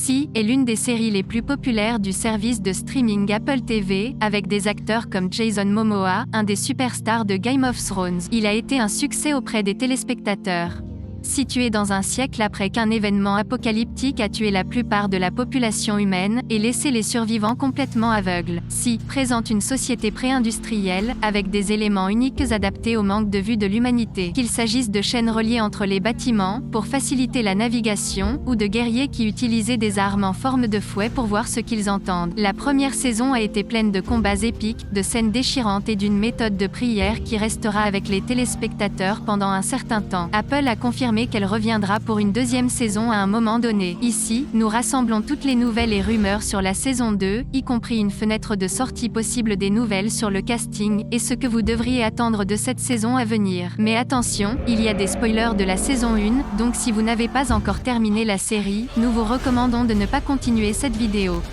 Si est l'une des séries les plus populaires du service de streaming Apple TV, avec des acteurs comme Jason Momoa, un des superstars de Game of Thrones. Il a été un succès auprès des téléspectateurs. Situé dans un siècle après qu'un événement apocalyptique a tué la plupart de la population humaine et laissé les survivants complètement aveugles. Si présente une société pré-industrielle, avec des éléments uniques adaptés au manque de vue de l'humanité, qu'il s'agisse de chaînes reliées entre les bâtiments, pour faciliter la navigation, ou de guerriers qui utilisaient des armes en forme de fouet pour voir ce qu'ils entendent. La première saison a été pleine de combats épiques, de scènes déchirantes et d'une méthode de prière qui restera avec les téléspectateurs pendant un certain temps. Apple a confirmé qu'elle reviendra pour une deuxième saison à un moment donné. Ici, nous rassemblons toutes les nouvelles et rumeurs sur la saison 2, y compris une fenêtre de sortie possible des nouvelles sur le casting, et ce que vous devriez attendre de cette saison à venir. Mais attention, il y a des spoilers de la saison 1, donc si vous n'avez pas encore terminé la série, nous vous recommandons de ne pas continuer cette vidéo.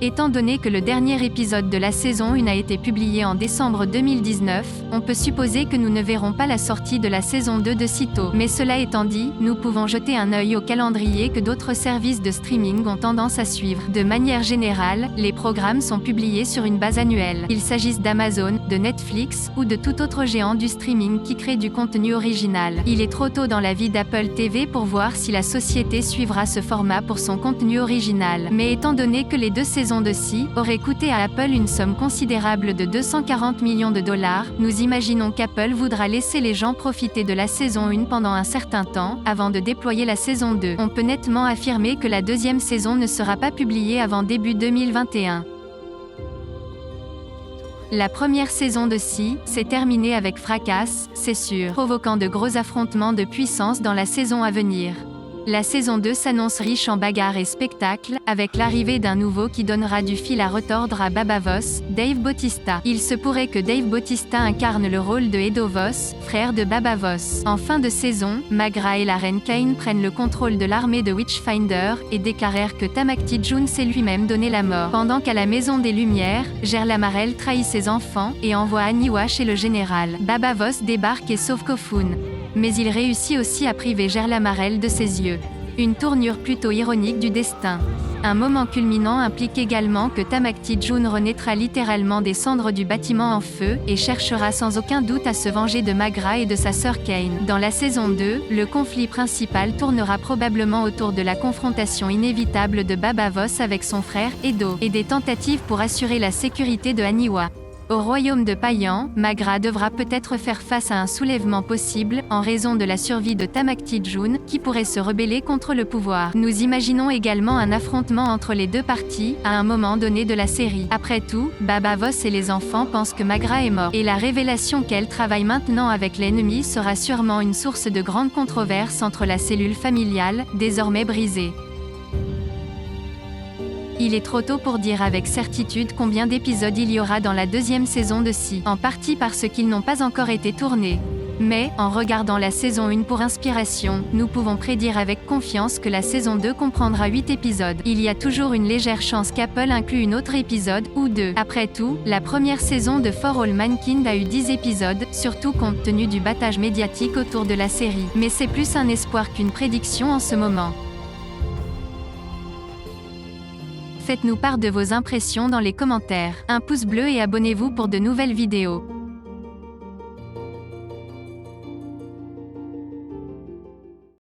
Étant donné que le dernier épisode de la saison 1 a été publié en décembre 2019, on peut supposer que nous ne verrons pas la sortie de la saison 2 de sitôt. Mais cela étant dit, nous pouvons jeter un œil au calendrier que d'autres services de streaming ont tendance à suivre. De manière générale, les programmes sont publiés sur une base annuelle. Il s'agisse d'Amazon, de Netflix, ou de tout autre géant du streaming qui crée du contenu original. Il est trop tôt dans la vie d'Apple TV pour voir si la société suivra ce format pour son contenu original. Mais étant donné que les deux saisons de Si aurait coûté à Apple une somme considérable de 240 millions de dollars, nous imaginons qu'Apple voudra laisser les gens profiter de la saison 1 pendant un certain temps, avant de déployer la saison 2. On peut nettement affirmer que la deuxième saison ne sera pas publiée avant début 2021. La première saison de Si s'est terminée avec fracas, c'est sûr, provoquant de gros affrontements de puissance dans la saison à venir. La saison 2 s'annonce riche en bagarres et spectacles, avec l'arrivée d'un nouveau qui donnera du fil à retordre à Baba Voss, Dave Bautista. Il se pourrait que Dave Bautista incarne le rôle de Edo Voss, frère de Baba Voss. En fin de saison, Magra et la reine Kane prennent le contrôle de l'armée de Witchfinder, et déclarèrent que Tamakti Jun s'est lui-même donné la mort. Pendant qu'à la Maison des Lumières, Gerlamarel trahit ses enfants, et envoie Aniwa chez le général. Baba Voss débarque et sauve Kofun. Mais il réussit aussi à priver Gerlamarel de ses yeux. Une tournure plutôt ironique du destin. Un moment culminant implique également que Tamakti Jun renaîtra littéralement des cendres du bâtiment en feu, et cherchera sans aucun doute à se venger de Magra et de sa sœur Kane. Dans la saison 2, le conflit principal tournera probablement autour de la confrontation inévitable de Baba Voss avec son frère, Edo, et des tentatives pour assurer la sécurité de Aniwa. Au royaume de Payan, Magra devra peut-être faire face à un soulèvement possible, en raison de la survie de Tamakti Jun, qui pourrait se rebeller contre le pouvoir. Nous imaginons également un affrontement entre les deux parties, à un moment donné de la série. Après tout, Baba Voss et les enfants pensent que Magra est mort, et la révélation qu'elle travaille maintenant avec l'ennemi sera sûrement une source de grande controverse entre la cellule familiale, désormais brisée. Il est trop tôt pour dire avec certitude combien d'épisodes il y aura dans la deuxième saison de Si, en partie parce qu'ils n'ont pas encore été tournés. Mais, en regardant la saison 1 pour inspiration, nous pouvons prédire avec confiance que la saison 2 comprendra 8 épisodes. Il y a toujours une légère chance qu'Apple inclue un autre épisode, ou deux. Après tout, la première saison de For All Mankind a eu 10 épisodes, surtout compte tenu du battage médiatique autour de la série. Mais c'est plus un espoir qu'une prédiction en ce moment. Faites-nous part de vos impressions dans les commentaires. Un pouce bleu et abonnez-vous pour de nouvelles vidéos.